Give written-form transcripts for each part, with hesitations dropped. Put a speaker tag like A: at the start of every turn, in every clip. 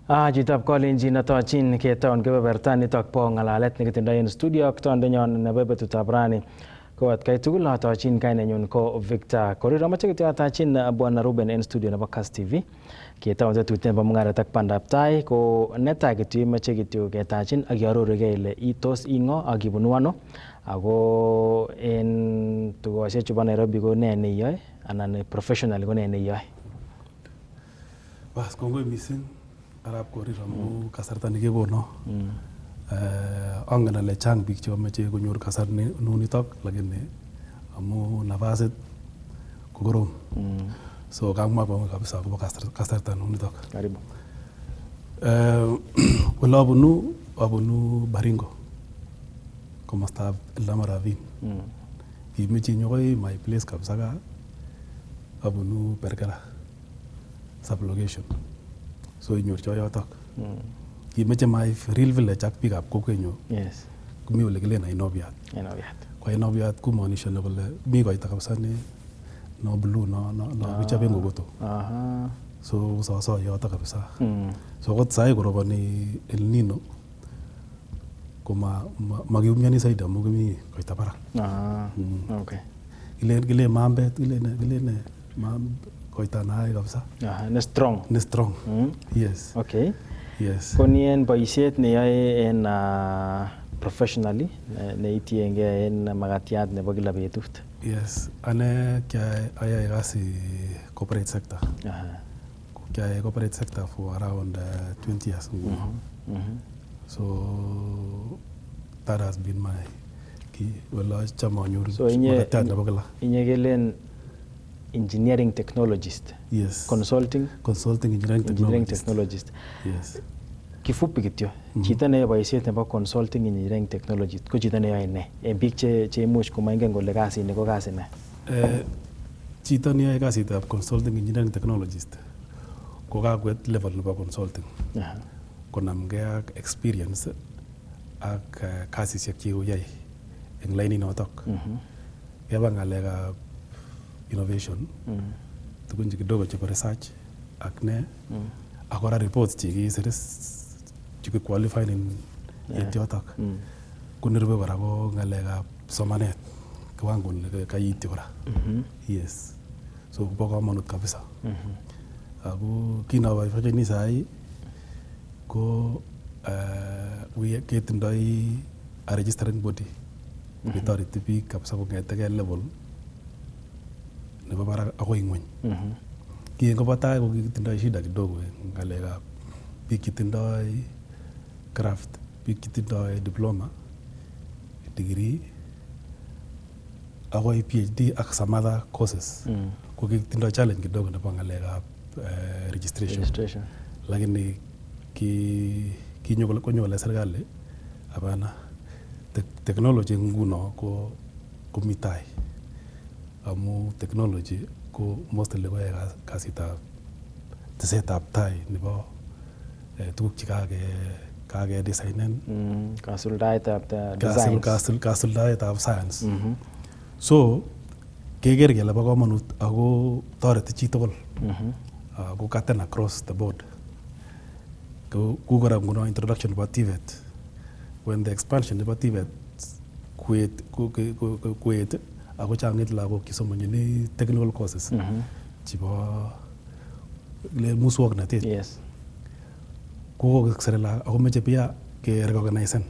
A: Chitab kolenjin atochin ketown kebeberta nitok po ng'alalet nekitindoi en studio ak tondenyon nebo betutab rani. Ko atkai tugul atochin kainenyun ko Victor Korir. Amache kityo atachin Bwana Rueben en studio nebo Kass TV. Ketown tetutiet nebo Mungaret Ak Bandaptai ko netai kityo imache kityo ketachin ak iarorugei ile itos ing'o ak ibunu ano ako en tugosiek chubo Nairobi ko ne neiyoe anan professionally ko ne neiyoe?
B: Bas kongoi mising arap Korir amu kasarta nekekono. Angen ale chang biik chekomeche konyor kasar nunitok lakini amu nafasit ko korom. So kamwa kwa kabisa akobo kasarta nunitok.
A: Karibu.
B: Wala abunu Baringo komostab Eldama Ravine. Kimeche nyokoi my place kabisa ka abunu Perkera sublocation. So inyor choyotok. Kimeche my real village ak biikab kokwenyo.
A: Yes.
B: Kumi ole kile Nainobiat. Kwa Nainobiat kumaanisha kole mi koita kabisa no blue no kichobe ngogoto. So so yotok kabisa. So kot sai koroboni El Nino koma magiumiani zaidi amu kimi koita barak.
A: Okay.
B: Ile mambet ile ne koita nae kabisa.
A: Ne strong.
B: Ne strong. Yes.
A: Okay.
B: Yes.
A: Ko nien boisiet neyoe en professionally neitienge en magatiat nebo kila betut.
B: Yes. Ane ayae kasi corporate sector. Kiayae corporate sector for around 20 years. So that has been my key. Well,
A: so inye kelen engineering technologist.
B: Yes.
A: Consulting engineering technologist.
B: Yes.
A: Kifupi kityo. Chito neyoe boisiet nebo consulting engineering technologist ko chito neyoe ne? En biik che imuch komaingen kole kasini ko kasi ne?
B: Chito neyoe kasitab consulting engineering technologist ko kakwet level nebo consulting. Konamgei ak experience ak kasisiek chekoyai en lainit notok. Keba ng'alekab innovation, tukun kidogo chebo research ak ne ak kora reports chekisir chekiqualified in yotok. Kunirube kora ko ng'alekab somanet kiwango nekaityi kora. Yes. So bo komonut kabisa. Ako kinaboiboichini sahi ko ketindoi a registering body netoreti biik kabisa kong'etegei level nebo barak akoi ng'weny. Ki en kobo tai ko kitindoi shida kidogo en ng'alekab biik chetindoi craft, biik chetindoi diploma, degree akoi PhD ak some other courses. Ko kitindoi challenge kidogo nebo ng'alekab registration. Lakini konyole serikali hapana technology nguno komi tai amu technology ko mostly koyae kasitab tesetab tai nebo tuguk che kage designen
A: kasuldaetab designs,
B: kasuldaetab science. So keker kele bo komonut ako toreti chitugul ako katen across the board. Ku kora nguno introduction nebo TVET, when the expansion nebo TVET kuet ako changit lagok chesomonjini technical courses chebo muswoknotet.
A: Yes.
B: Kokokisir ako meche pia ke recognizen.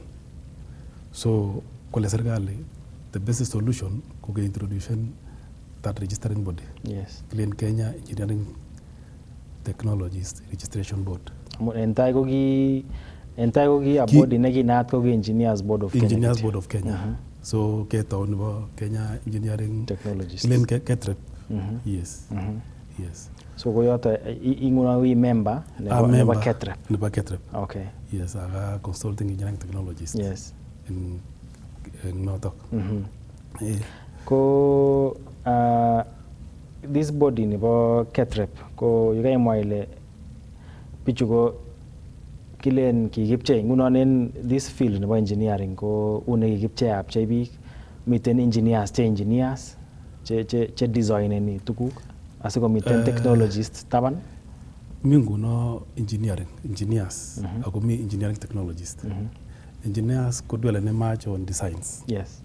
B: So kole serikali the best solution ko ke introduce that registering body.
A: Yes.
B: Clean Kenya Engineering Technologist Registration Board.
A: Entai ko ki a body nekinaat ko ki Engineers Board of Kenya.
B: Engineers Board of Kenya. So ketown nebo Kenya Engineering
A: Technologist.
B: Clean KETREP. Yes. Yes.
A: So ko yoto inguna wi member nebo KETREP.
B: Nebo KETREP.
A: Okay.
B: Yes, aga consulting engineering technologist.
A: Yes.
B: In notok.
A: Ko this body nebo KETREP ko yikaimwa ile bichu ko kilen kikipchei ngunon en this field nebo engineering ko une kikipchei biik. Miten engineers che designeni tuguk asikomiten technologists taban.
B: mi nguno engineers ako mi engineering technologist. Engineers ko dwele ne match on designs.
A: Yes.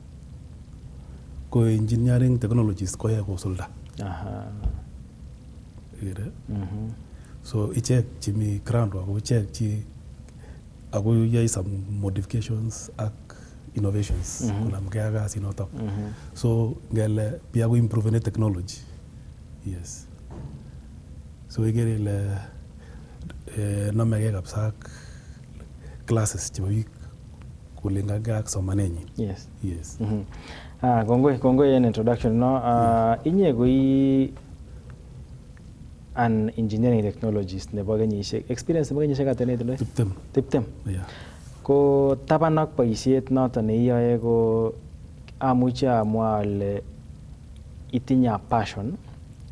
B: Ko engineering technologist ko ya ko sulda. So ichek chi mi ground ako ichek chi ako yai some modifications ak innovations kuna mkaga sinotok. So ngele pia ko improve the technology. Yes. So igere le namege kapsa classes chebo biik kulingana ak somanenyin.
A: Yes.
B: Yes.
A: Kongoi en introduction no. Inye koi an engineering technologist nebo kenyisiek, experience nebo kenyisiek ata netindoi? 20.
B: Yeah.
A: Ko taban ak boisiet noton neiyoe ko amuche amwa ale itinye passion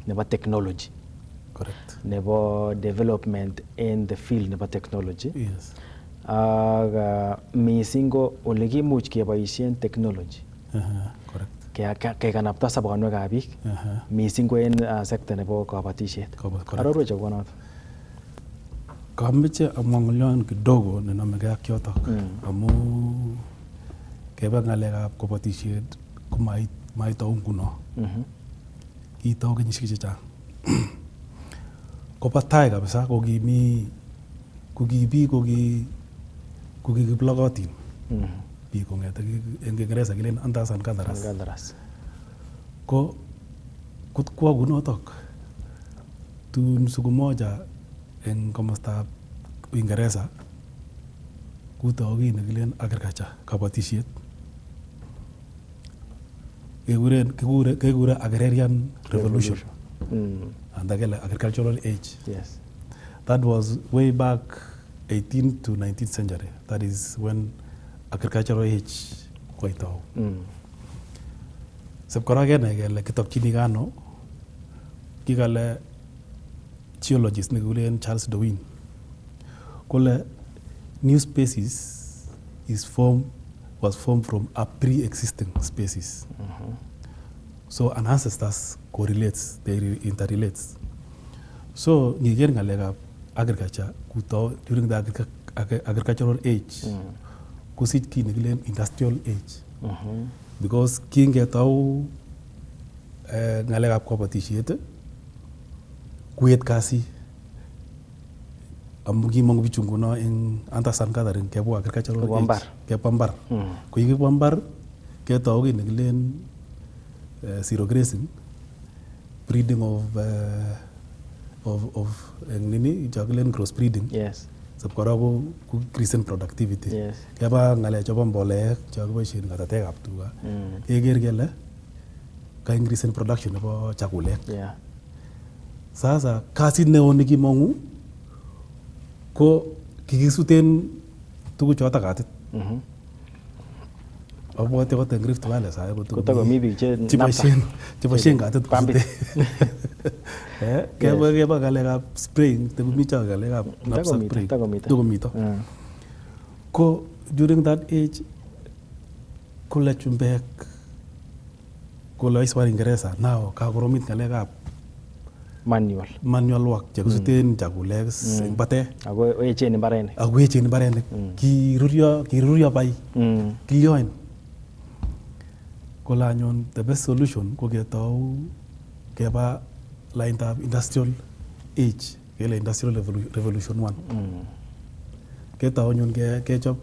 A: nebo technology.
B: Correct.
A: Nebo development in the field nebo technology.
B: Yes.
A: Mising ko ole kimuch keboisien technology.
B: Correct.
A: Kekanapta sobonwekab biik. Mising ko en sekta nebo kabatisiet. Arorwech akobo noton.
B: Kameche amwa ng'olyon kidogo nenamegei ak yotok amu keba ng'alekab kabatisiet ko maitou nguno. Kitou kenyisiek chechang. Kobo tai kabisa ko kikiplogotin biik kong'ete en Kiingereza kilen hunters and gatherers. Ko kutwa kunotok tun siku moja en komostab Uingereza kutou kiy nekilen agriculture, kabatisiet. Kekure agrarian revolution. And agele agricultural age.
A: Yes.
B: That was way back 18th to 19th century. That is when agricultural age koitau. Sepkora kene kele kitokchini kano kikale geologist nekikulen Charles Darwin kole new species was formed from a pre-existing species. So an ancestors correlates, they interrelates. So ngiger ngalekab agriculture kutou during the agricultural age kusich kiy nekilen industrial age. Because kingetau ngalekab kabatisiet kuet kasi amu kimongu bichu nguno en hunters and gatherers kebwa agricultural age kebwa mbar. Ko yikibwa mbar ketau kiy nekilen zero grazing, breeding of nini jagulen cross breeding.
A: Yes.
B: Sapkora ko increase productivity.
A: Yes.
B: Keba ngale chebo mbolek chakiboisien ngatatekab tuga. Keker kele ka increase production nebo chakulek.
A: Yeah.
B: Sasa kasit neo nekimongu ko kikisuten tuguchotok katit. Abwate ko en Rift Valley sasa
A: kotakomi biik
B: cheboisien katit kusute. Keba ngalekab spraying, tekomi ngalekab knapsack spraying. Takomito. Ko during that age kole chumbek kole iswa Ingereza now kakoromit ngalekab manual work chekusuten chakulek eng bate.
A: Ako echen imbarenik.
B: Kirurio bai. Kilioen. Kola anyon the best solution ko ketau keba laindab industrial age, kele industrial revolution 1. Ketau anyon kechop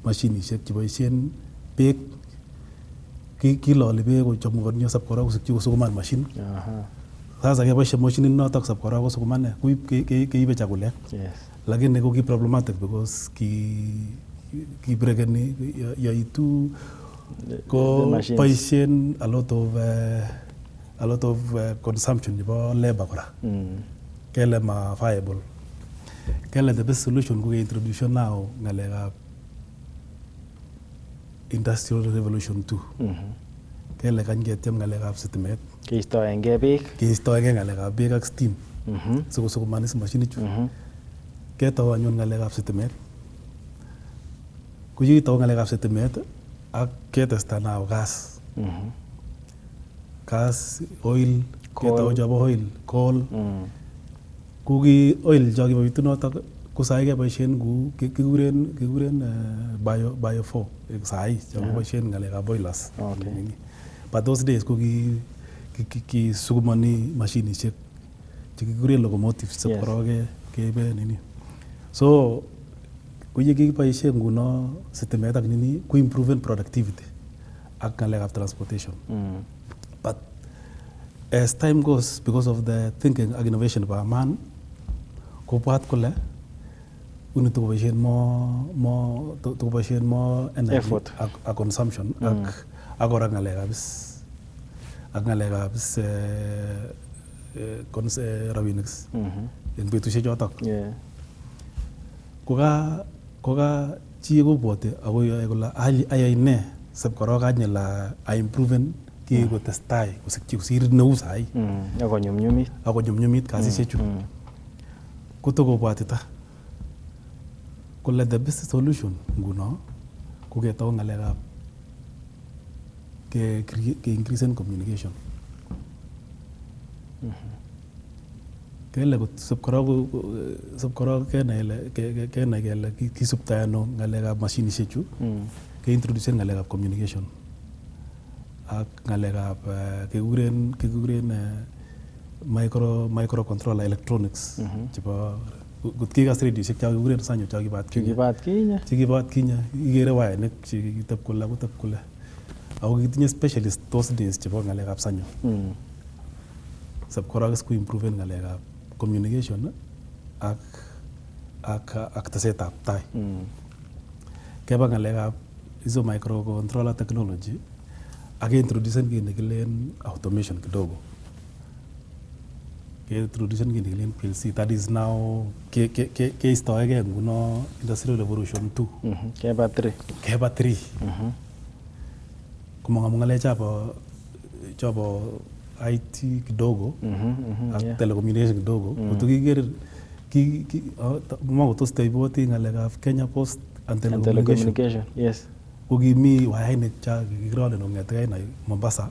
B: mashinishek cheboisien beek. Kiloli beek kochop ngonyo sapkora kosikyi kosukuman machine. Sasa keboisien machine notok sapkora kosukumane keibe chakulek.
A: Yes.
B: Lakini ko ki problematic because ki brekeni yaitu ko boisien a lot of consumption nebo labor kora. Kele ma viable. Kele the best solution ko introduce now ngalekab industrial revolution 2. Kele kan ketiem ngalekab sitimet.
A: Keistoenge beek.
B: Keistoenge ngalekab beek ak steam. Sikosukumanis machine chu. Ketau anyon ngalekab sitimet. Ko yitau ngalekab sitimet ak ketesta now gas. Gas, oil, ketau chabo oil, coal. Kuki oil cho kibabitu notok ko sai keboisien ku kikuren bio 4 sai cho kiboisien ngalekab boilers.
A: Okay.
B: But those days ko ki sukumani machinishek chekikuren locomotives sab koroke kebe nini. So kuye kiboisien nguno sitimet ak nini ku improve productivity ak ngalekab transportation. But as time goes, because of the thinking and innovation of man, kopwat kole uni to koboisien more energy
A: effort
B: ak consumption ak ora ngalekab rabinik en betusiek chotok. Koka chi kobwote ako yoe kole ayai ne sab korok anyela a improven ki kotestai kosir neu sai ako nyumnyumit kasisiek chu kotokobwatita kole the best solution nguno ko ketau ngalekab ke increase communication. Kele sab korok kenai kele kisubta ano ngalekab machinishek chu ke introduce ngalekab communication ak ngalekab kekuren microcontroller electronics chebo kutkikas radioshek cha kekuren sanyo cha kibat kinya igere wainik chekiteb kole ako kitinye specialist those days chebo ngalekab sanyo sab korok is ku improve ngalekab communication ak tesetab tai. Keba ngalekab hizo microcontroller technology ak introduce kit nekilen automation kidogo. Introduce kit nekilen PLC, that is now keistoege nguno industrial revolution 2. Keba 3. Kumang'amu ng'alek chabo IT kidogo ak telecommunication kidogo. Kutukiker makotos teiboti ngalekab Kenya Post and Telecommunication.
A: Yes.
B: Kukimi wainik cha kikirole nong'eteke Mombasa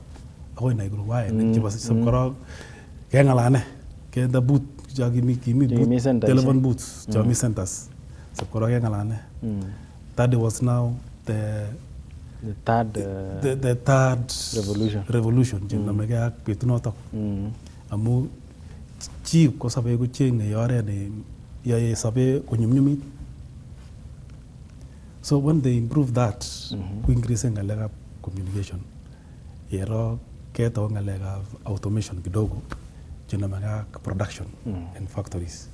B: akoi Naikuru wainik chebo sabkorok kengalane kende booth cha kimi telephone booths cha mi centers sabkorok kengalane. That was now the third revolution chenameke ak betunotok. Amu chi ko sabe ko chenge oret ne yae sabe konyumnyumit. So when they improve that, ku increase ngalekab communication. Yero keto ngalekab automation kidogo chenameke ak production in factories.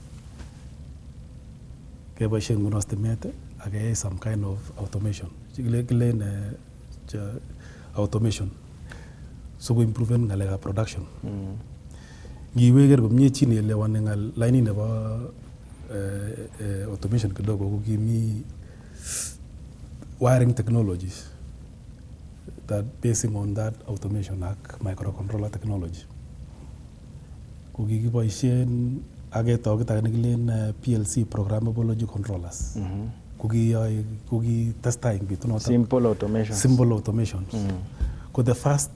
B: Keboisien nguno stimet ak some kind of automation. Kilen automation. So ku improve ngalekab production. Ngiweker komie chi neelewani ngal laini nebo automation kidogo ko kimi wiring technologies that basing on that automation ak microcontroller technology. Ko kikiboisien aketou kit age nekilen PLC, programmable logic controllers. Kukitestai eng betunotok. Simple automation. Ko the first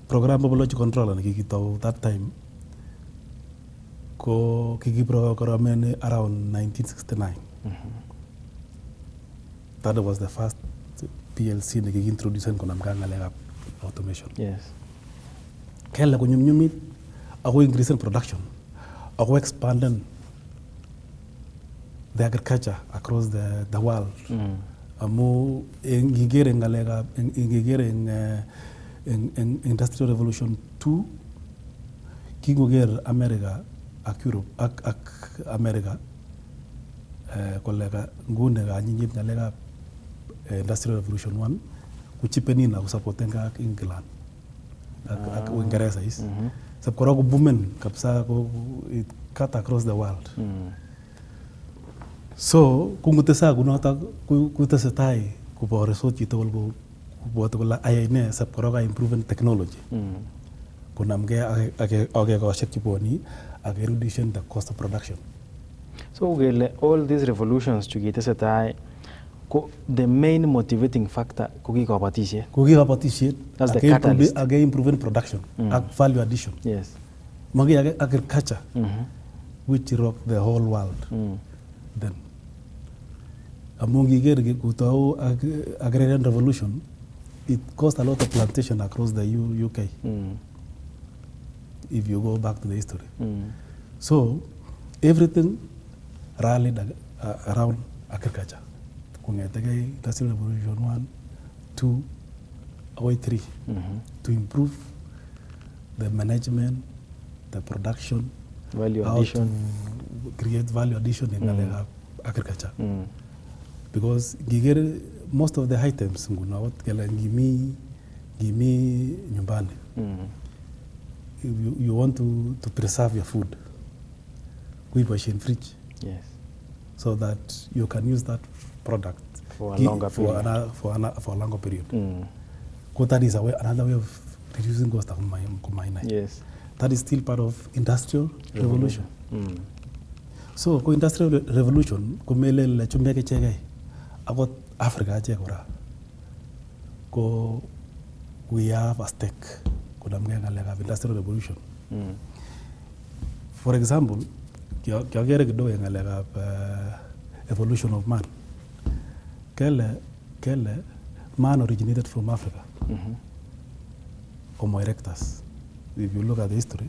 B: programmable logic controller nekikitou that time ko kikiprogrammen around 1969. That was the first PLC nekikintroducen konamke ngalekab automation.
A: Yes.
B: Kele konyumnyumit ako increase production ako expanden the agriculture across the world. Amu ngigere ngalekab ngigere eng industrial revolution 2 kingoger America ak Europe ak America koleka ngune kanyinyit ngalekab industrial revolution 1 kuchipenin na kusapoten ka ak England ak Uingereza is sab kora ko boomen kapsa ko it cut across the world. So kungutesa kunotok kutesetai kuboresot chitugul kubwate kole ayai ne sab kora ka improve technology kunamge ak ekosiek chebwoni ak reduction the cost of production.
A: So all these revolutions chukitesetai ko the main motivating factor ko kikabatisiet. That's the catalyst.
B: Improve production ak value addition.
A: Yes.
B: Magi agriculture. which rocked the whole world then. Among the agrarian revolution, it caused a lot of plantation across the UK. If you go back to the history. So everything rallied around agriculture. Industrial Revolution 1, 2, or 3 to improve the management, the production,
A: value addition,
B: to create value addition in agriculture. Because most of the items give me nyumbani. You want to preserve your food, we wash in fridge. Yes. So that you can use that product
A: for a longer period.
B: For a longer period. That is another way of reducing cost of mine. Yes. That is still part of industrial revolution. So industrial revolution kumele le chumbeke chege about Africa chegora. We have a stake of industrial revolution. For example, evolution of man. Man originated from Africa. Homo erectus. If you look at the history.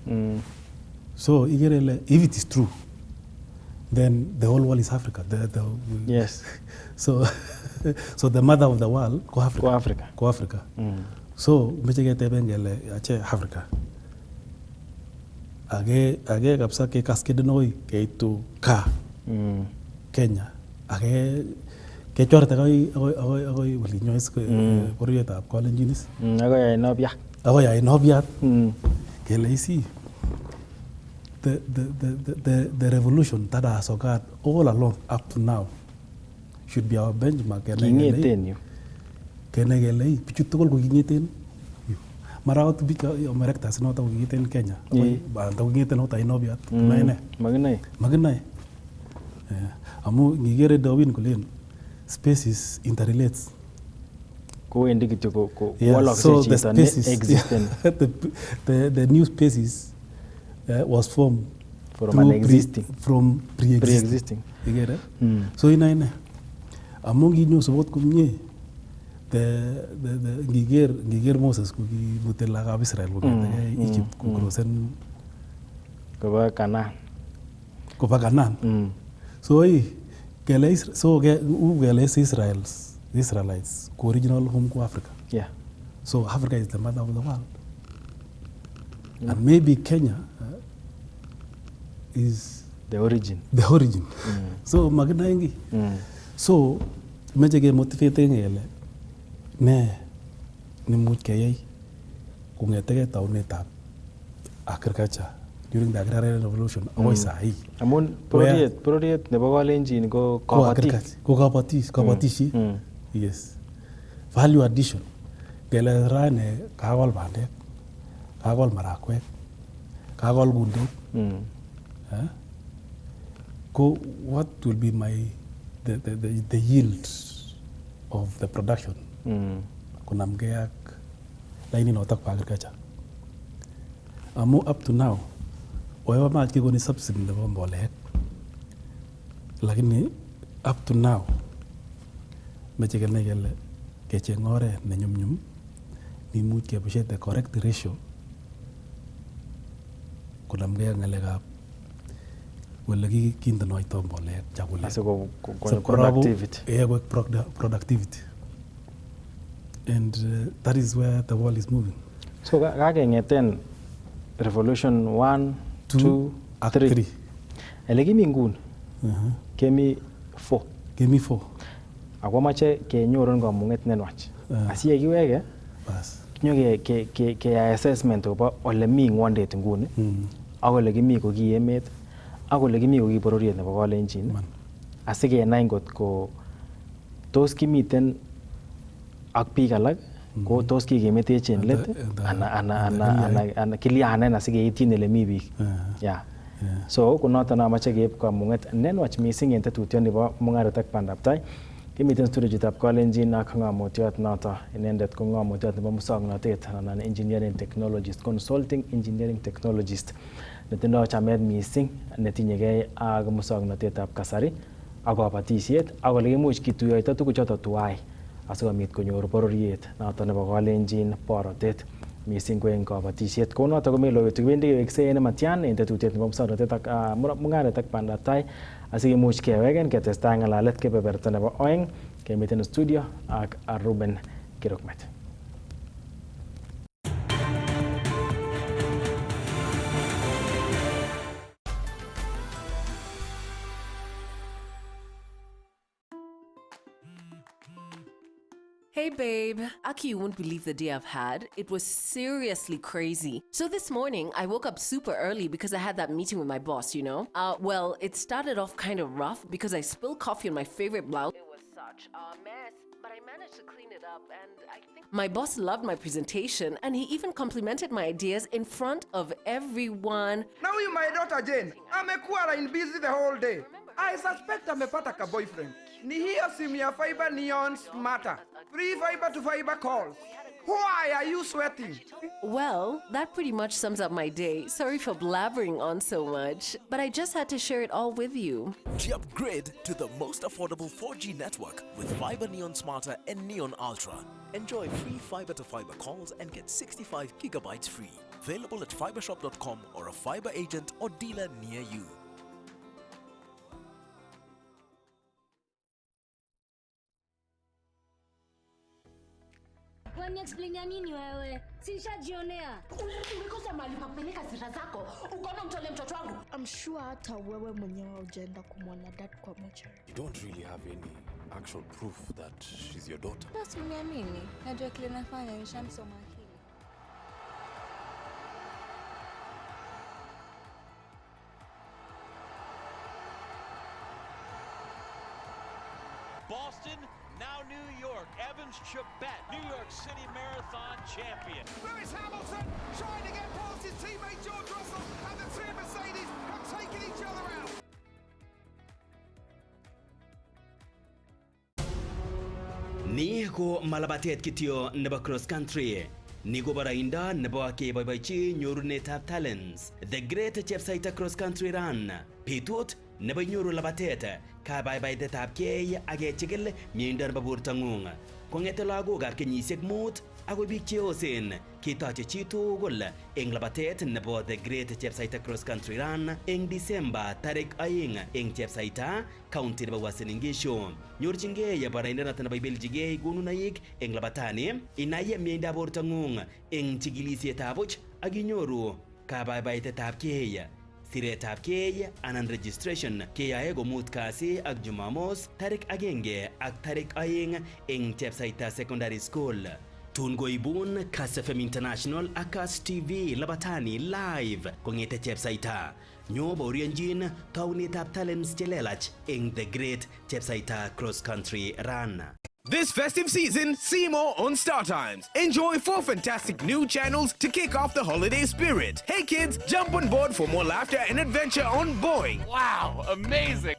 B: So if it is true, then the whole world is Africa.
A: Yes.
B: So the mother of the world, go Africa. Go Africa. So Africa. Age kapsa ke cascade noi ke to ka Kenya. Age ke chorte agoi wali nyois ko porieta ap college unis.
A: Agoi nobia.
B: Agoi nobia. Ke lazy. The revolution that has occurred all along up to now should be our benchmark. Kenegele pichutol ko gingeten. Mara to be erectus not to gingeten Kenya. Ba to gingeten not inobia. Magnai. Amu ngigere Darwin kulen species interrelates.
A: Go indicate ko
B: so the species existent. the new species was formed
A: from an existing
B: from pre-existing. You get it? So in among you support kumye the giger Moses kugi butela ka Israel kugi Egypt ku crossen
A: ko Canaan.
B: So Israelites original home to Africa.
A: Yeah.
B: So Africa is the mother of the world. And maybe Kenya is
A: the origin.
B: So magnaingi. So mejege motivating ele ne ni mutkayai kungetege taunetab agriculture during the agrarian revolution agoi sahi.
A: Amun project nebo kalenjin ko
B: kabatishi. Yes. Value addition. Gele rane kagol bandek, kagol marakwek, kagol gundek. What will be the yield of the production? Kunamgeak laini notak agriculture. Up to now, whatever much you subsidy the bombolek. Lakini up to now, mechegele kechengore nenyum ni much ke the correct ratio. Kunamgeak ngalegap productivity. And that is where the world is moving.
A: So kakengeten revolution 1, 2, 3. Elegimi ngun. Kemi 4.
B: Kemi 4.
A: Ako mache kenyorun kamunget nenwach. Asiye kiweke.
B: Bas.
A: Kinyo ke assessment oba ole mi ngwondet nguni. Ako ole kimi ko ki emet. Ako ole kimi ko ki bororiet nebo kalenjin. Asikenai ngotko tos kimiten ak biik alak ko tos kikemetech en let ana kilyanen asikeityin ele mi biik. So konoton amache keib kamunget nenwach missing en tetutiet nebo Mungaret Ak Bandaptai. Kimiten studio jitab Kalenjin ak ng'amotiot noto inendet ko ng'amotiot nebo muswoknotet anan engineering technologist, consulting engineering technologist netindoi chamet mising netinyegei ak muswoknotetab kasari ak kabatisiet ak ole kimuch kituyoito tuguchoto tuwai asikomit konyor bororiet noto nebo Kalenjin borotet mising ko eng kabatisiet. Ko noto komi logoiwek kibendi keweksei nematyan eng tetutiet nebo muswoknotet ak Mungaret Ak Bandaptai asikimuch kewegen ketestai ng'alalet kebeberta nebo oeng kemiten studio ak Rueben Kirukmet.
C: Hey babe, Aki, you won't believe the day I've had. It was seriously crazy. So this morning, I woke up super early because I had that meeting with my boss, you know? Well, it started off kind of rough because I spilled coffee on my favorite blouse. It was such a mess, but I managed to clean it up and I think my boss loved my presentation and he even complimented my ideas in front of everyone.
D: Now you my daughter Jane, amekuwa in busy the whole day. I suspect amepata ka boyfriend. Ni hiyo simu ya fiber neon smarter. Free fiber to fiber calls. Why are you sweating?
C: Well, that pretty much sums up my day. Sorry for blabbering on so much, but I just had to share it all with you.
E: Upgrade to the most affordable 4G network with Fiber Neon Smarter and Neon Ultra. Enjoy free fiber to fiber calls and get 65 gigabytes free. Available at fibershop.com or a fiber agent or dealer near you.
F: Waniexplainia nini wewe? Sishajionea.
G: Umekosa mahali pa kupeleka sira zako. Ukaona mtole mtoto wangu.
H: I'm sure hata wewe mwenyewe hujaenda kumwona dad kwa mochari.
I: You don't really have any actual proof that she's your daughter.
J: Basi mniamini. Najua kile nafanya nishamsoma akili.
K: Boston, now New York. Evans Chibet, New York City Marathon champion.
L: Lewis Hamilton trying to get past his teammate George Russell, and the two Mercedes have taken each other out.
M: Ni ko malabatet kityo nebo cross country. Ni ko barainda nebo keboiboichi nyorunetab talents. The Great Chepsaita Cross Country Run. Betut nebo nyoru labatet, kabaibaitetab kei ak kechikil mieindo nebo bortang'ung. Kong'ete lagokab kenyisiek 5 akoi biik cheosen, ketoche chitugul eng labatet nebo The Great Chepsaita Cross Country Run eng December tarik 2 eng Chepsaita, county nebo Uasin Gishu. Nyorchingei baraindo noto nebo ibeljigei konunoik eng labatani, inai miendab bortang'ung eng chikilisietab buch ak inyoru kabaibaitetab kei. Siretab kei anan registration keyae komut kasi ak Jumamos tarik 1 ak tarik 2 eng Chepsaita Secondary School. Tun koibun Kass FM International ak Kass TV labatani live kong'ete Chepsaita. Nyo baurianjin taunetab talents chelelach eng The Great Chepsaita Cross Country Run.
L: This festive season, see more on Star Times. Enjoy 4 fantastic new channels to kick off the holiday spirit. Hey kids, jump on board for more laughter and adventure on Boeing.
K: Wow, amazing.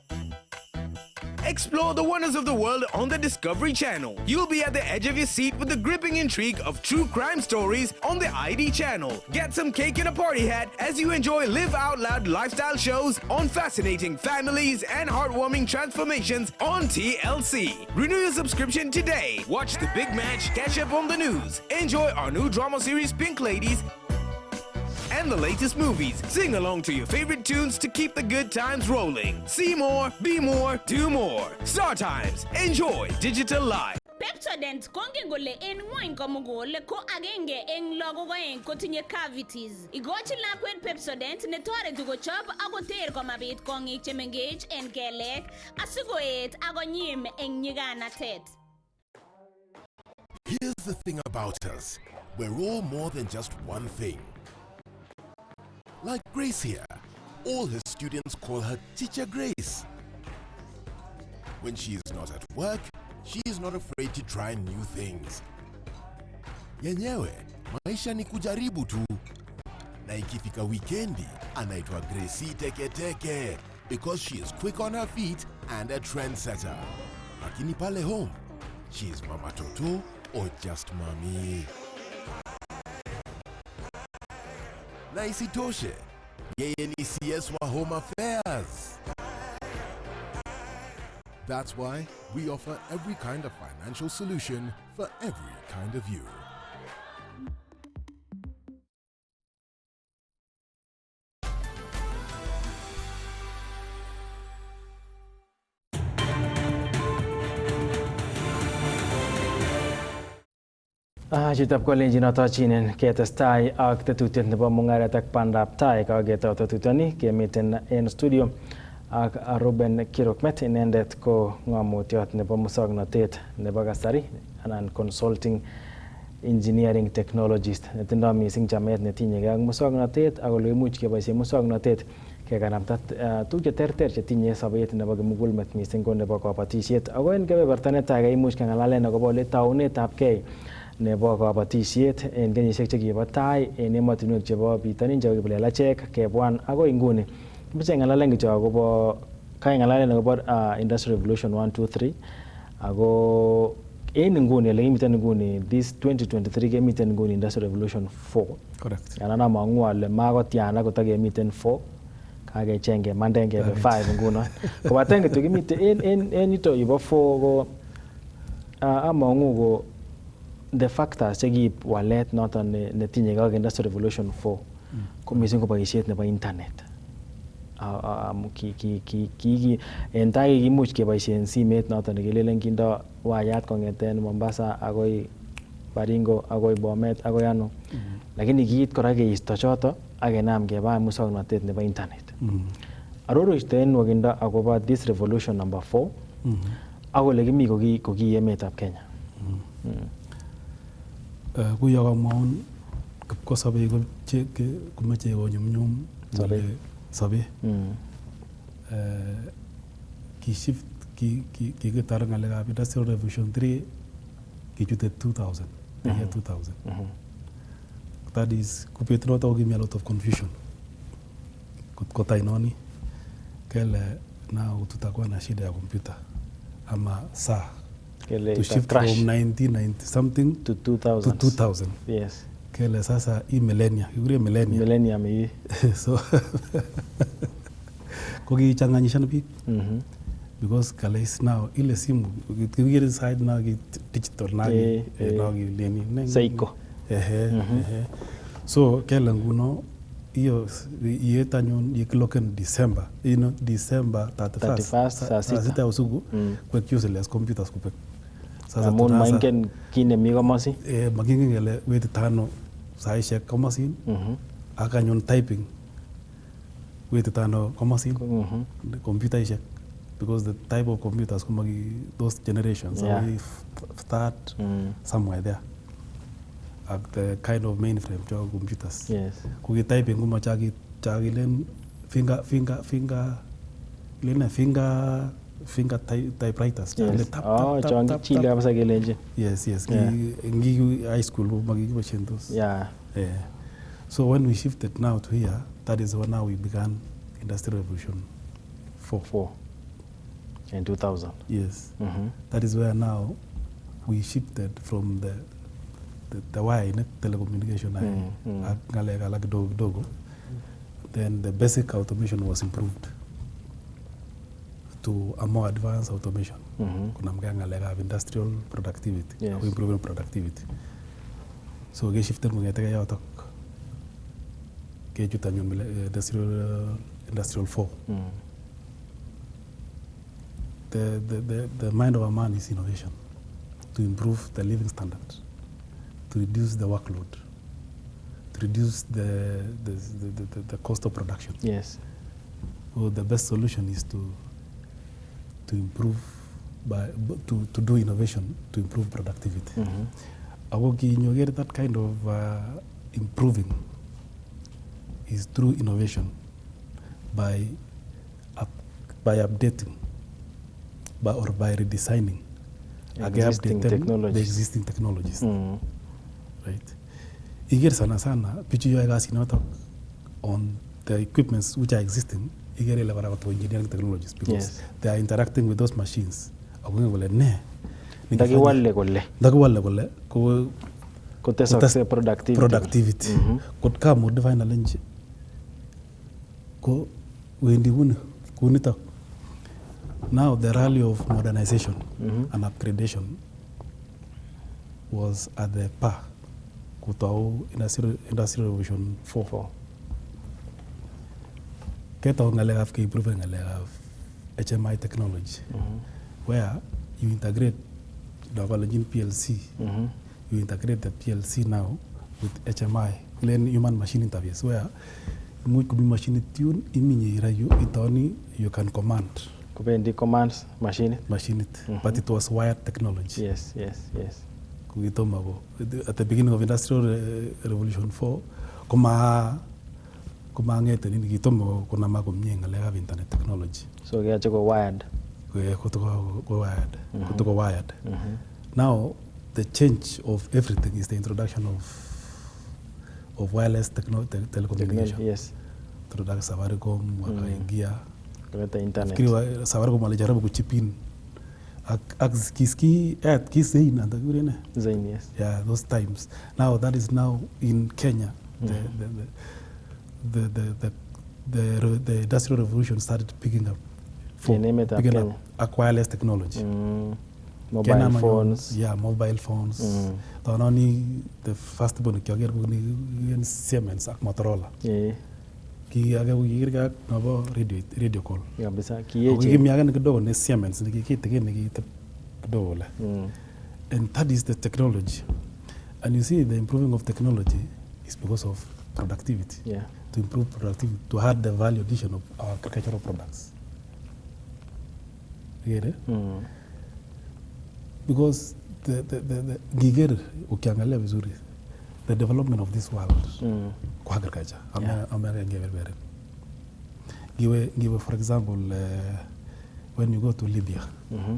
L: Explore the wonders of the world on the Discovery Channel. You'll be at the edge of your seat with the gripping intrigue of true crime stories on the ID Channel. Get some cake and a party hat as you enjoy live out loud lifestyle shows on fascinating families and heartwarming transformations on TLC. Renew your subscription today. Watch the big match, catch up on the news. Enjoy our new drama series Pink Ladies and the latest movies. Sing along to your favorite tunes to keep the good times rolling. See more, be more, do more. Star Times. Enjoy digital life.
N: Pepsodent kongen kole en ngwony komugul ko agenge eng lagok oeng kotinye cavities. Igochi lakwet Pepsodent netoreti kochop akoter komabit kong'ik chemengech en kelek asikoet akonyim eng nyiganatet.
O: Here's the thing about us. We're all more than just one thing. Like Grace here, all her students call her Teacher Grace. When she is not at work, she is not afraid to try new things. Yenyewe, maisha ni kujaribu tu. Na ikifika wikendi, anaitwa Gracie Teke Teke because she is quick on her feet and a trendsetter. But Lakini pale home, she is Mama Toto or just Mommy. Na isitoshe, yeye ni CS wa Home Affairs. That's why we offer every kind of financial solution for every kind of you.
A: Chitab kolenjin notochinen ketestai ak tetutiet nebo Mungaret Ak Bandaptai kaketou tetutioni kemiten en studio ak Rueben Kirukmet, inendet ko ng'omutyot nebo musoknotet nebo kasari anan consulting engineering technologist netindoi missing chamet netinyegei ak musoknotet ak ole imuch keboisie musoknotet kekanapta tuguk cheterter chetinye sobet nebo kimugulmet missing ko nebo kabatisiet. Ako en kebeberta netai imuch keng'alalen akobo ole taunetabgei nebo kabatisiet en kenyisiek chekibo tai en emotinwek chebo bitonin chebo kiplelachek kebwan akoi nguni. Kimuche ng'alalen kityo akobo Industrial Revolution 1, 2, 3 ako en nguni ole kimiten nguni this 2023 kemiten nguni Industrial Revolution 4.
B: Correct.
A: Anan amang'u ale makotiana kotakemiten 4 kakecheng kemanden kebe 5 nguno. Kobaten kityo kimiten en yuto yubo 4 ko amang'u ko the factors chekiib walet noton netinye ak Industrial Revolution 4 ko missing ko boisiet nebo internet. En tai kimuch keboisien simet noton nekilelen kindo wayat kong'eten Mombasa akoi Baringo akoi Bomet akoi ano. Lakini kiit kora keisto choto ak kenam keba musoknotet nebo internet. Aroruchte en nwokindo akobo this revolution number 4 ak ole kimi ko ki emetab Kenya.
B: Kuyo kamwaun kipkosobei komeche konyumnyum sobet. Kishift kikitar ng'alekab Industrial Revolution 3 kichute 2000, the year 2000. That is, kubet noto kimi a lot of confusion. Kotainoni kele now tutakuwa na shida ya kompyuta ama saa to shift from 1990 something
A: to 2000. Yes.
B: Kele sasa hii millennium
A: hii.
B: So kokichanganyishana biik. Because kalais now ile simu kikiri side na digital na leni
A: Seiko.
B: So kele nguno hiyo yetanyun yikloken December, December 31st saa sita usiku kwa useless computers kupek.
A: Sasa amun maingen kine mi komosi
B: makingen kele weti tano saishek komosin akanyun typing weti tano komosin computaishek, because the type of computers those generations start somewhere there ak the kind of mainframe cho computers.
A: Yes.
B: Kuki typing kuma chakilen finger typewriters.
A: Chile kabisa kelenji.
B: Yes. Ngi high school makikiboshen those.
A: Yeah.
B: So when we shifted now to here, that is when now we began Industrial Revolution 4
A: in 2000.
B: Yes. That is where now we shifted from the wire telecommunication ng'alek alak kidogo. Then the basic automation was improved to a more advanced automation. Kuna ng'alek of industrial productivity, improving productivity. So we shifted kong'eteke yotok kechut anyun industrial 4. The mind of a man is innovation, to improve the living standard, to reduce the workload, to reduce the cost of production.
A: Yes.
B: So the best solution is to improve to do innovation to improve productivity. That kind of improving is through innovation by updating or by redesigning the existing technologies. Right. Igere sana pichu yoe kasi notok on the equipments which are existing, igere le para engineering technologies, because they are interacting with those machines Ako kole ne.
A: Ndakiwale kole
B: ko
A: kotesakse productivity.
B: Kot ka modify na lenje. Ko wendi kunito. Now the rally of modernization and upgradation was at the par kutao industrial revolution 4. Keta ngale have ke improve ngale have HMI technology where you integrate the PLC. You integrate the PLC now with HMI, human machine interface, where you could be machine tune you can command.
A: Kubendi commands machine
B: it. But it was wired technology.
A: Yes.
B: At the beginning of Industrial Revolution 4, kuma ngete ni gitomo kuna magumnyenga le have internet technology.
A: So we have to go wired.
B: Kutuko wired. Now the change of everything is the introduction of wireless telecommunication.
A: Yes.
B: Introduction Safaricom wakaingia.
A: Kuleta internet.
B: Safaricom walijaribu kuchipin. Kiski Zain and
A: Zain, yes.
B: Yeah, those times. Now that is now in Kenya. The industrial revolution started picking up wireless technology.
A: Mobile phones.
B: Yeah, mobile phones. The first one ni Siemens ak Motorola.
A: Yeah.
B: Ki aga uyirga nobo radio call.
A: Yeah, bisa kiyeje.
B: Ki miaga kidogo ni Siemens ni kitegeni kidogo la. And that is the technology. And you see the improving of technology is because of productivity.
A: Yeah.
B: To improve productivity, to add the value addition of our agricultural products. You get it? Because the giger ukiangalia vizuri, the development of this world kwa agriculture give for example when you go to Libya,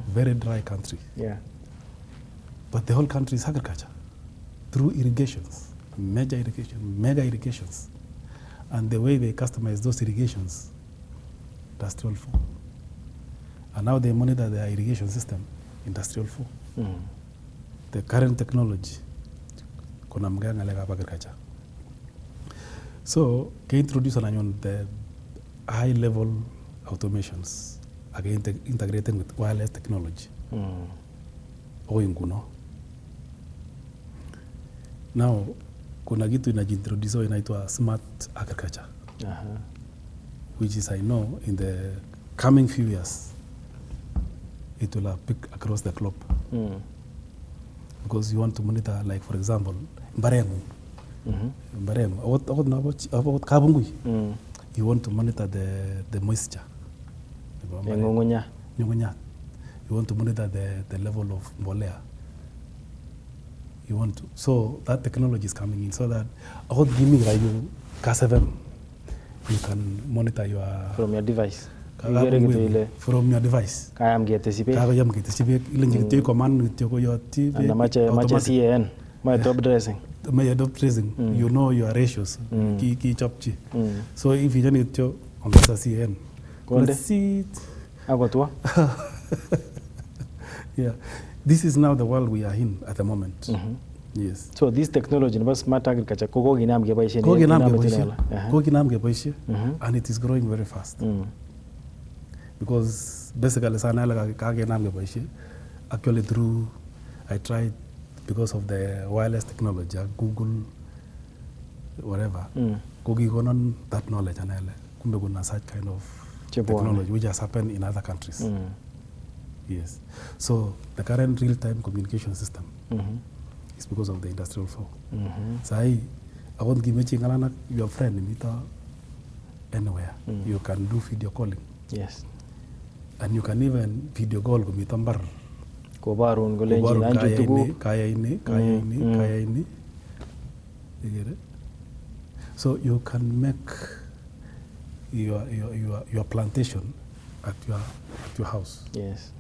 B: very dry country, but the whole country is agriculture through irrigations, mega irrigations, and the way they customize those irrigations, industrial 4, and now they monitor their irrigation system, industrial 4. The current technology kuna mganga lega agriculture. So can introduce on the high level automations again integrating with wireless technology. Now kuna kitu inajintroduce inaitwa smart agriculture. Which is I know in the coming few years it will pick across the globe. Because you want to monitor, like for example, Mbarengu. About Kabungui. You want to monitor the moisture.
A: Nyungunya.
B: You want to monitor the level of mbolea. You want to, so that technology is coming in so that about giving you Kass, you can monitor your
A: from your device.
B: From your device.
A: Kayam
B: Ilingi command
A: and much CAN. My top dressing.
B: You know your ratios. So if you don't need to on the CAN. Let's see it. Yeah. This is now the world we are in at the moment. Yes.
A: So this technology about smart agriculture
B: and it is growing very fast. Because basically actually through I tried because of the wireless technology, Google, whatever. Google on that knowledge and such kind of technology which has happened in other countries. Yes. So the current real-time communication system is because of the industrial 4. So I won't give your friend anywhere. You can do video calling.
A: Yes.
B: And you can even video call kumitambar.
A: Kobarun golenji
B: kaya ini. You get it? So you can make your plantation at your house.
A: Yes.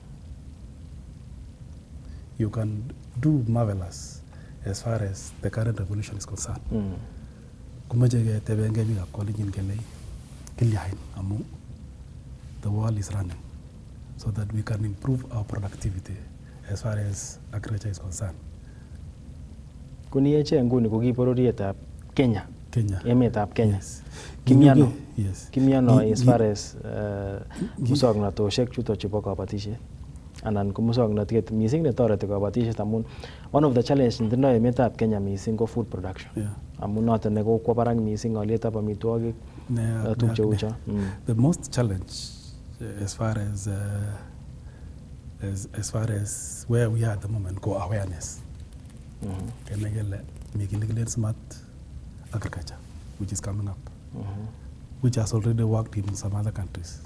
B: You can do marvelous as far as the current revolution is concerned. The world is running so that we can improve our productivity as far as agriculture is concerned.
A: Kuni eche nguni ko ki bororietab Kenya.
B: Kenya.
A: Emetab Kenya.
B: Yes.
A: Kimiano.
B: Yes.
A: Kimiano as far as musoknotoshek chuto chebo kabatisiet. Anan ko musoknotet missing netoreti kabatisiet amun one of the challenges netindo emetab Kenya missing ko food production. Amun noton ne kokwo barak missing olietab amitwogik tuguk cheu cho.
B: The most challenge as far as where we are at the moment go awareness. Making smart agriculture, which is coming up, which has already worked in some other countries.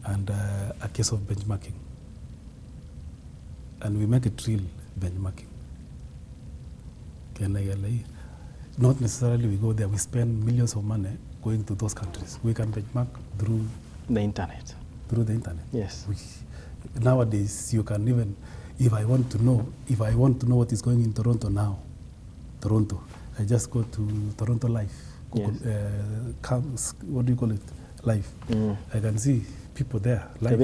B: And a case of benchmarking. And we make it real benchmarking. Not necessarily we go there, we spend millions of money going to those countries. We can benchmark through
A: the internet.
B: Through the internet.
A: Yes.
B: Nowadays, you can even, if I want to know what is going in Toronto now, I just go to Toronto Live. Google, what do you call it? Live. I can see people there. Live.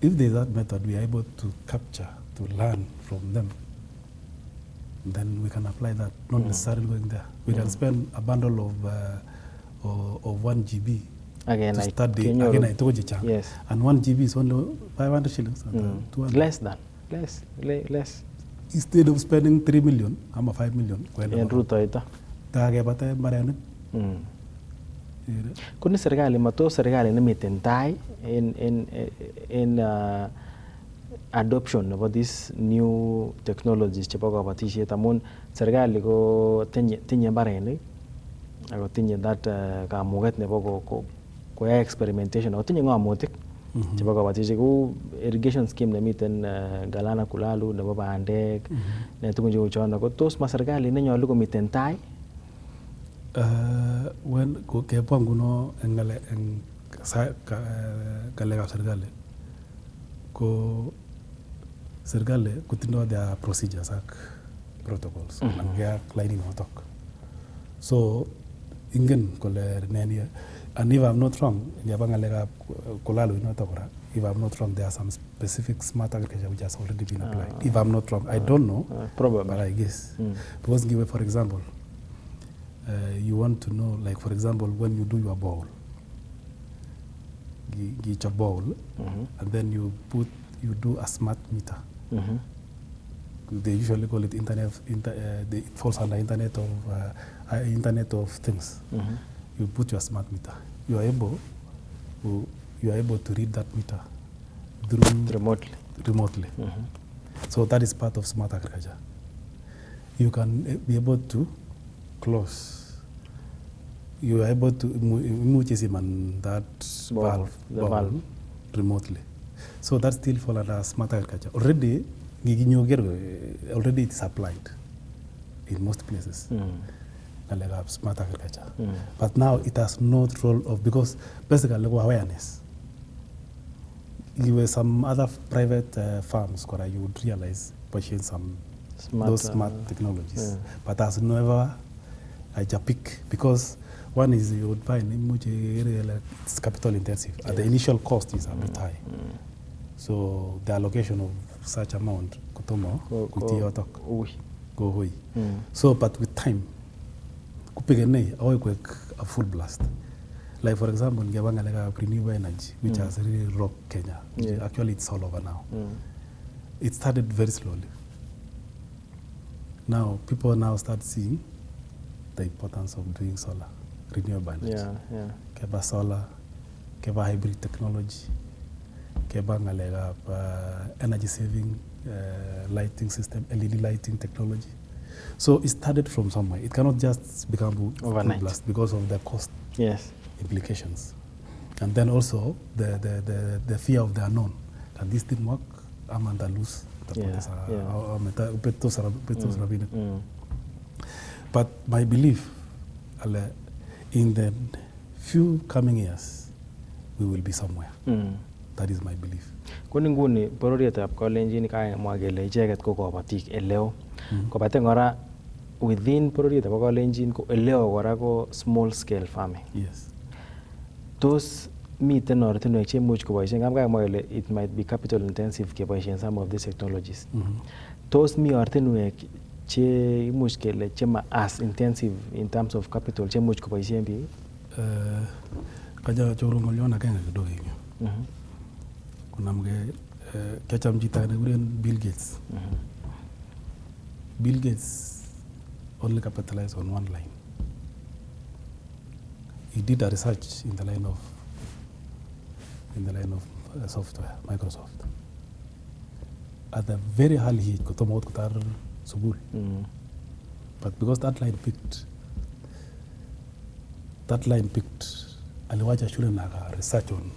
B: If there's that method, we are able to capture, to learn from them, then we can apply that, not necessarily going there. We can spend a bundle of 1 GB
A: again,
B: to study. Again, I told you, yes. And 1 GB is only 500 shillings. 200.
A: Less than. Less.
B: Instead of spending 3 million, I'm a 5 million.
A: Kuni serikali mato serikali nemiten tai in adoption of this new technologies chebo kabatisiet amun serikali ko tinye mbarenik ako tinye that kamuget nebo koyai experimentation ako tinye ngamotik chebo kabatisiet kou irrigation scheme nemiten Galana Kulalu nebo bandek ne tugun cheu chono ko tos ma serikali nenyolu komiten tai
B: when kebwa nguno eng galekab serikali ko serikali kutindo their procedures ak protocols ak lining notok so ingen kole neni and if I'm not wrong ngeba galekab Kulalu notok kora if I'm not wrong there are some specific smart agriculture which has already been applied if I'm not wrong I don't know
A: probably
B: but I guess because give for example you want to know, like for example, when you do your bowl, get your bowl, and then you do a smart meter. They usually call it it falls under Internet of Things. You put your smart meter. You are able to read that meter through remotely. So that is part of smart agriculture. You can be able to close. You are able to move that valve remotely. So that still fall under smart agriculture. Already it is applied in most places. Like smart agriculture. But now it has no role of, because basically awareness. You were some other private farms where you would realize pushing those smart technologies. But as never a pick, because one is you would find it's capital intensive. At the initial cost is a bit high. So the allocation of such amount go away. So but with time, a full blast. Like for example, renewable energy, which has really rocked Kenya. Actually it's all over now. It started very slowly. Now people now start seeing the importance of doing solar, renewable energy. Keba solar, keba hybrid technology, keba energy saving lighting system, LED lighting technology. So it started from somewhere. It cannot just become overnight blast because of the cost implications. And then also the fear of the unknown. Can this thing work? I'm under loose. But my belief, in the few coming years, we will be somewhere. That is my belief.
A: Kuni nguni bororietab Kalenjin kamwa kele icheket ko kabatik eleo. Kobate ngora within bororietab Kalenjin ko eleo kora ko small scale farming.
B: Yes.
A: Tos miten ortinwek chemuch koboisien kamwa kole it might be capital intensive keboisien some of these technologies. Tos mi ortinwek che imuch kele chema as intensive in terms of capital chemuch koboisien biik?
B: Kaja choru ngolyon agenge kidogo hiyo. Kunamge kiacham chito nekikuren Bill Gates. Bill Gates only capitalized on one line. He did a research in the line of software, Microsoft. At the very early age, kotomot kutar sugul. But because that line picked, aliwacha shule na research on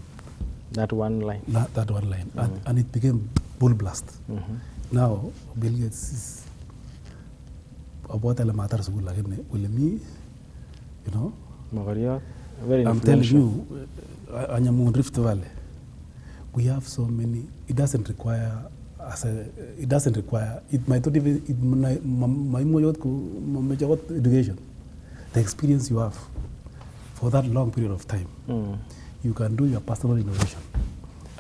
A: that one line.
B: That one line, and it became bull blast. Now Bill Gates is about elementary school, like me, you know.
A: Very
B: I'm telling you, Anyamun Rift Valley, we have so many. It doesn't require. It might not even. Education, the experience you have for that long period of time, you can do your personal innovation,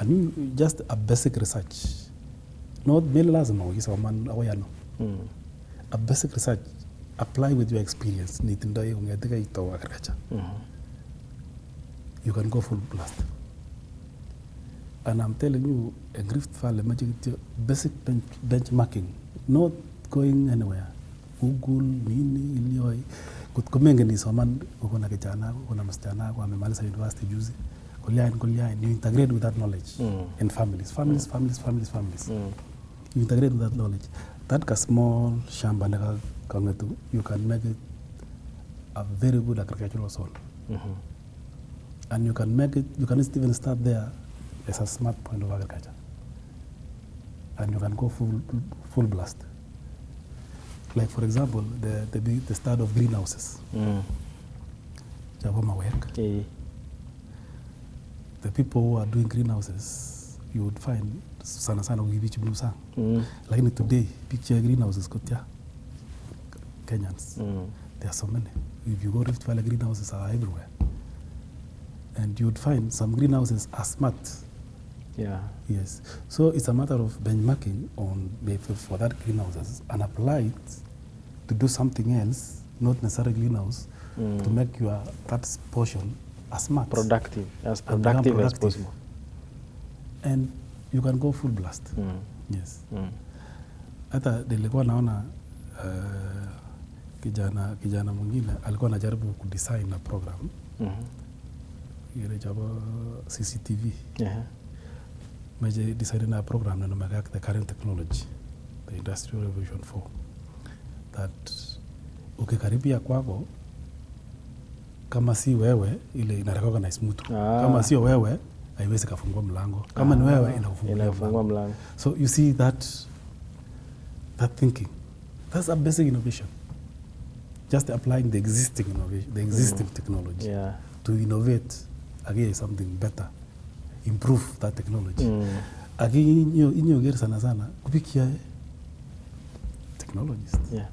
B: and you just a basic research. Not very lazima man awayano. A basic research, apply with your experience. You can go full blast. And I'm telling you, a Rift Valley basic benchmarking, not going anywhere. Google, nini, ilioi. Kumengi ni soman, kuna kijana, kuna msichana, amemaliza university juzi. Kuliain, you integrate with that knowledge in families. You integrate with that knowledge. That small shamba you can make it a very good agricultural zone. And you can make it, you can even start there as a smart point of agriculture. And you can go full blast. Like for example, the start of greenhouses. The people who are doing greenhouses, you would find sana ukibichi blue sang. Like today, picture greenhouses kotia Kenyans. There are so many. If you go Rift Valley, greenhouses are everywhere. And you would find some greenhouses are smart.
A: Yeah.
B: Yes. So it's a matter of benchmarking on for that greenhouses and apply it to do something else, not necessarily greenhouse, to make that portion as smart.
A: Productive as possible.
B: And you can go full blast. Yes. Hata nilikuwa naona kijana mwingine alikuwa anajaribu kudesign a program. Ile jaba CCTV. Meje design a program na magak the current technology, the Industrial Revolution 4. That ukikaribia kwako kama si wewe ile ina recognize mtu. Kama sio wewe haiwezi kafungua mlango. Kama ni wewe inafungua mlango. So you see that thinking. That's a basic innovation. Just applying the existing innovation, the existing technology to innovate again something better, improve that technology. Again, inyo ger sana kupikia Technologist.
A: Yeah.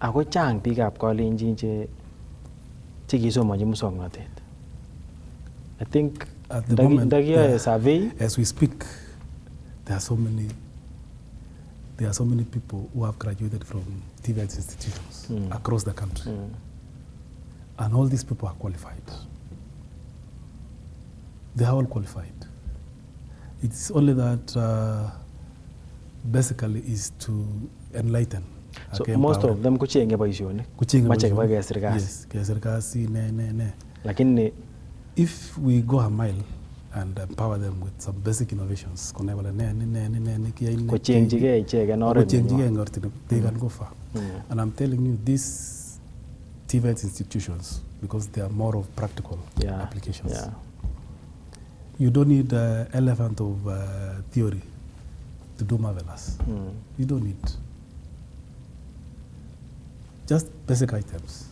A: Ako chang biikab kalenjin che kisomonji muswoknotet. I think
B: at the moment,
A: survey
B: as we speak, there are so many people who have graduated from TVET institutions across the country. And all these people are qualified. They are all qualified. It's only that basically is to enlighten.
A: So most of them kuchenge boisionik. Mache kiba kesir kasi.
B: Yes, kesir kasi ne.
A: Lakini
B: if we go a mile and empower them with some basic innovations,
A: kuchenjige ichegen oret,
B: they can go far. And I'm telling you, these TVET institutions, because they are more of practical applications.
A: Yeah.
B: You don't need elephant of theory to do marvelous. You don't need. Just basic items.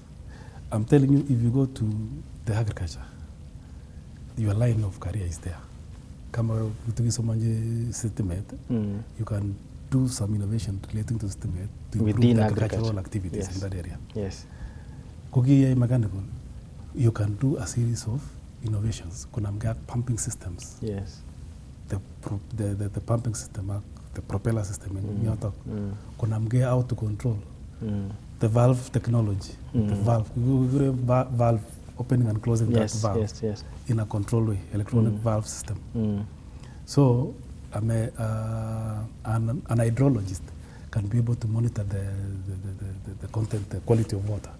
B: I'm telling you, if you go to the agriculture, your line of career is there. Kama utukisomaje system, you can do some innovation relating to system to improve the agricultural activities in that area.
A: Yes.
B: Kuki mechanical, you can do a series of innovations. Kuna mga pumping systems.
A: Yes.
B: The pumping system, the propeller system in yotok. Kuna mga how to control. The valve technology. The valve. We valve opening and closing that valve in a controlled way, electronic valve system. So I'm an hydrologist can be able to monitor the content, the quality of water,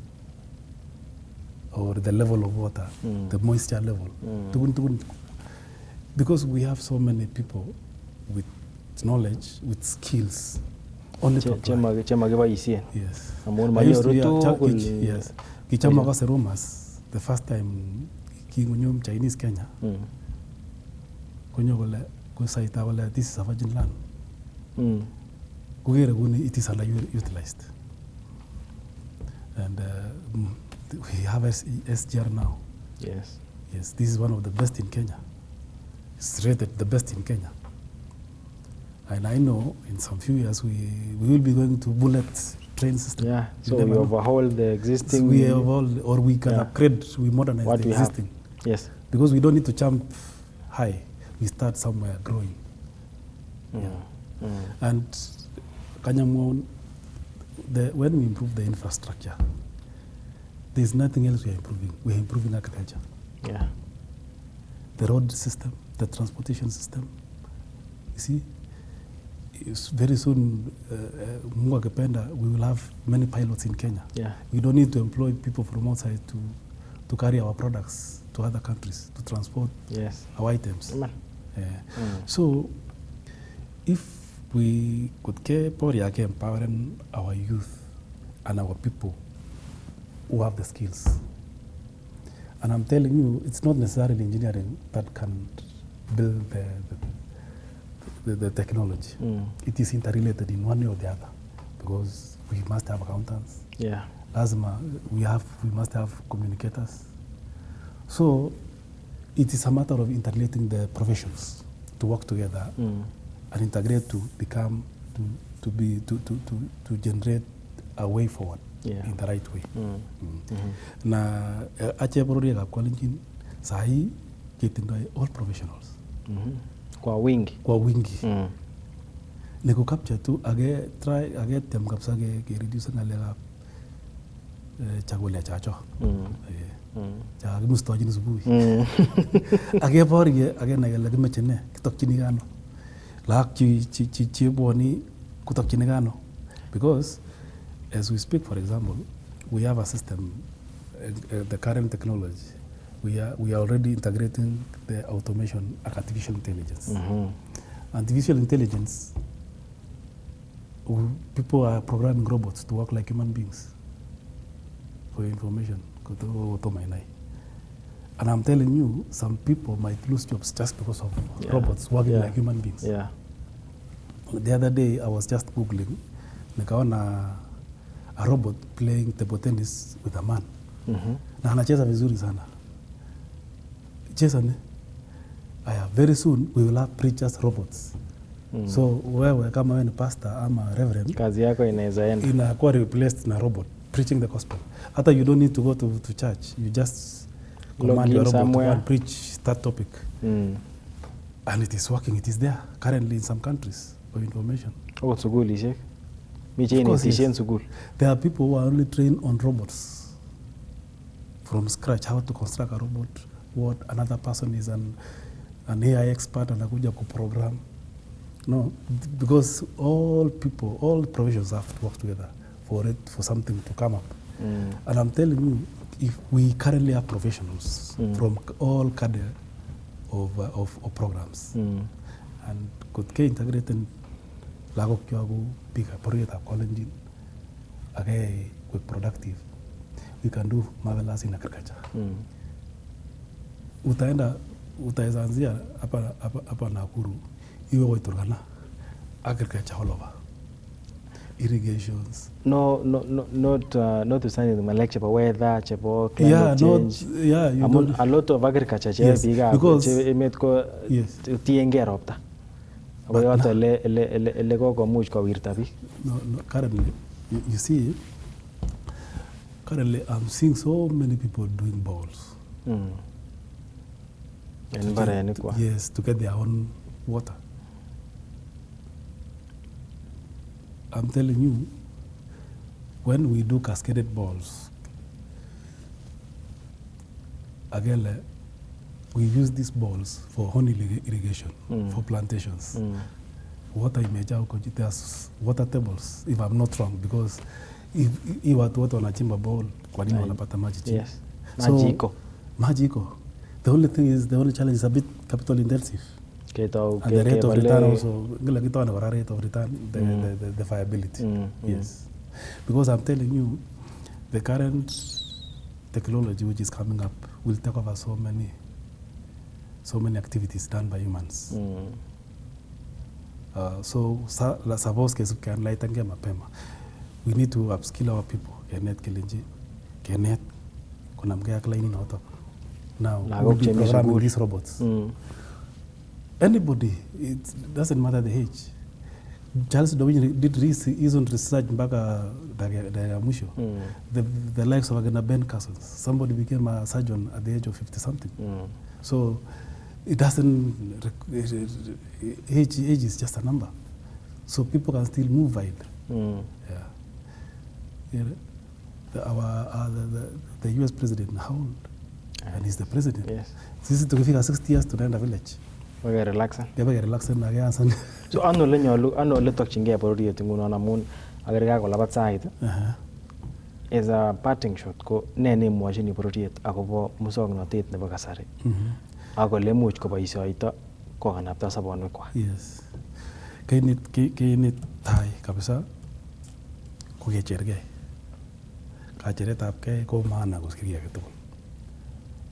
B: or the level of water, the moisture level. Because we have so many people with knowledge, with skills, only to apply. Yes. Yes. Kichama rumors the first time kinyum Chinese Kenya. Kunyo wala kusaita wala this is a virgin land. It is underutilized. And we have SGR now.
A: Yes.
B: Yes, this is one of the best in Kenya. It's rated the best in Kenya. And I know in some few years we will be going to bullet train system.
A: Yeah, so we overhaul the existing.
B: So we overhaul, or we can upgrade, we modernize what the existing.
A: Yes.
B: Because we don't need to jump high. We start somewhere growing. And Kanyamon, when we improve the infrastructure, there's nothing else we are improving. We are improving agriculture.
A: Yeah.
B: The road system, the transportation system. You see, very soon, we will have many pilots in Kenya.
A: Yeah.
B: We don't need to employ people from outside to carry our products to other countries, to transport our items. So, if we could keep empowering our youth and our people who have the skills. And I'm telling you, it's not necessarily engineering that can build the technology. It is interrelated in one way or the other, because we must have accountants.
A: Yeah.
B: We must have communicators. So it is a matter of interrelating the professions to work together and integrate to become to generate a way forward in the right way. Na ache borori ya kwalinjin sahi kitindoi all professionals.
A: Kwa wingi.
B: Ne ko capture tu age tem kapsa ke reduce ngalega chakula chacho. Cha musto jini subuhi. Age bori age nagala kimechene kitokchini gano. Lak chi boni kutokchini gano. Because as we speak, for example, we have a system, the current technology. We are already integrating the automation, artificial intelligence. Artificial intelligence, people are programming robots to work like human beings. For your information, and I'm telling you, some people might lose jobs just because of robots working like human beings.
A: Yeah.
B: The other day, I was just Googling, nikaona a robot playing table tennis with a man. Na anacheza vizuri sana. Cheza ne? Very soon we will have preachers robots. So wewe kama wewe ni pastor ama reverend,
A: kazi yako inaweza enda
B: inakuwa replaced na robot preaching the gospel. Hata you don't need to go to church. You just command your robot to go and preach that topic. And it is working. It is there currently in some countries for information.
A: Oh, so good, Ishek.
B: There are people who are only trained on robots from scratch, how to construct a robot, what another person is an AI expert and anakuja ku program. No, because all professions have to work together for something to come up. And I'm telling you, if we currently have professionals from all cadre of programs and could get integrated lagok kyago bigger project of college again with productive, we can do marvelous in agriculture. Utaanzia hapa Nakuru iwe Waiturgana agriculture all over. Irrigations.
A: Not to sign my lecture, but weather, climate change. A lot of agriculture.
B: Yes, because currently, you see, I'm seeing so many people doing balls. Yes, to get their own water. I'm telling you, when we do cascaded balls, again, we use these balls for honey irrigation, for plantations. Water image, there's water tables, if I'm not wrong, because if you want water on a chimba ball,
A: yes.
B: So, magico. The only thing is, the only challenge is a bit capital intensive. And the rate of return also, rate of return, the viability. Yes. Because I'm telling you, the current technology which is coming up will take over so many activities done by humans. So suppose can light and mapema. We need to upskill our people. Kenet kilinji, kenet kunamgea cleaning out of. Now we'll be programming these robots. Anybody, it doesn't matter the age. Charles Darwin did his own research back the likes of Ben Kass. Somebody became a surgeon at the age of 50 something. So it doesn't, age is just a number. So people can still move wide. The US president, how old? And he's the president.
A: Yes.
B: This is to give 60 years to run a village.
A: We're relaxing.
B: Yeah, we're relaxing again.
A: So ano le talking about it nguno na mun agarga ko labat side. Is a parting shot ko nene mwaje ni project akobo musognotet nebo kasari. Ako le much ko boisioito ko kanapta sabonwe kwa.
B: Yes. Kainit tai kabisa ko kechergei. Kacheretab kei ko maana ko skiria ketugul.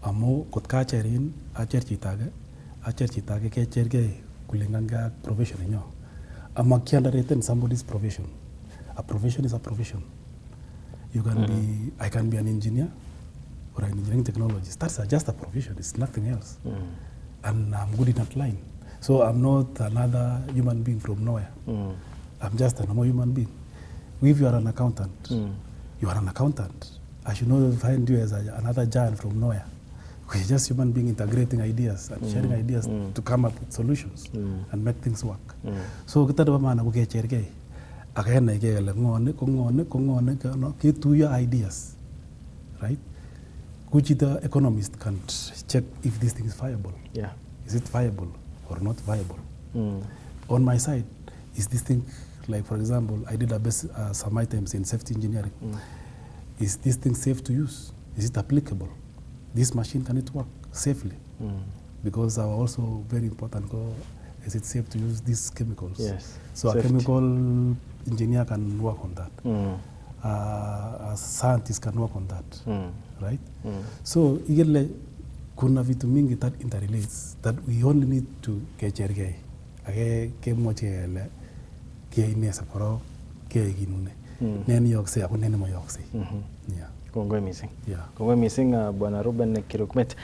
B: Amo kot kacherin acher chitake kechergei kulingana profession enyo. Ama kiandareten somebody's profession. A profession is a profession. You can be, I can be an engineer or an engineering technologist. That's just a profession. It's nothing else. And I'm good in that line. So I'm not another human being from nowhere. I'm just a normal human being. If you are an accountant, you are an accountant. I should not find you as another giant from nowhere. We're just human being integrating ideas and sharing ideas to come up with solutions and make things work. So kita dapat mana bukan cergai. Akhirnya kita ngone kita your ideas, right? Kuchita economist can check if this thing is viable.
A: Yeah.
B: Is it viable or not viable? On my side, is this thing, like for example, I did some items in safety engineering. Is this thing safe to use? Is it applicable? This machine, can it work safely? Because are also very important. Is it safe to use these chemicals?
A: Yes.
B: So safety. A chemical engineer can work on that. A scientist can work on that, right? So kuna vitu mingi that interrelates that we only need to kechergei. Age kemochele ke inesa koro ke ginune. Neni yokse ako neni mo yokse. Yeah.
A: Kongoi missing.
B: Yeah.
A: Kongoi missing bwana Rueben Kirukmet.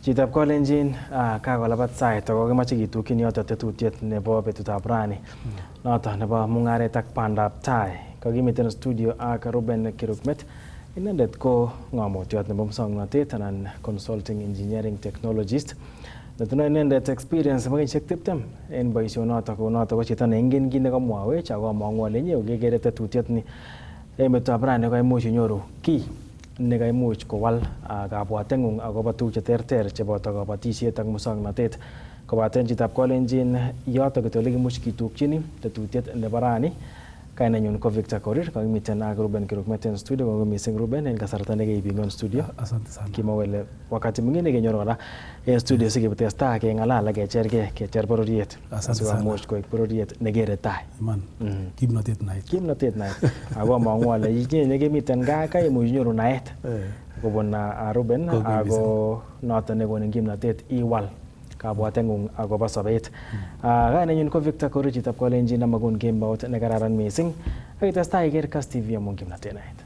A: Chitab kolenjin kakolabat sait ako kimache kitukin yoto tetutiet nebo betutab rani. Noto nebo Mungaret Ak Bandaptai. Kakimiten studio ak Rueben Kirukmet. Inendet ko ngamotiot nebo musongnotet anan consulting engineering technologist. Natuna inendet experience mga kenyisiek 20 en boisionoto ko noto ko chito ne ingen kit nekamwawech ako amang'u ale inye kokekere tetutiet ni emetab rani koimuch inyoru kiy nekaimuch kowal kabwateng'ung akobo tuguk cheterter cheboto kabatisiet ak musongnotet. Kobaten chitab kolenjin yoto kityo olekimuch kitukchini tetutiet nebo rani. Kainenyu ko Victor Korir, kakimiten ak Rueben Kirukmet en studio. Kongoi missing Ruben en kasarta nekeibi en studio.
B: Asante sana.
A: Kimawele wakati mwingine kenyoru kora en studio sikibetesta keng'alal ak kecher bororiet.
B: Asante sana.
A: Asikomuch koik bororiet nekere tai.
B: Iman. Kimnotet naet.
A: Kimnotet naet. Ako amang'u ale inye nekemiten gaa kaimuch inyoru naet kobun Ruben ako noto nekonin kimnotet iwal kabwateng'ung akobo sobet. Kainenyu ko Victor Korir, chitab kolenjin amakon kembout nekararan missing. Ak itestai iker Kass TV amun kimnotet naet.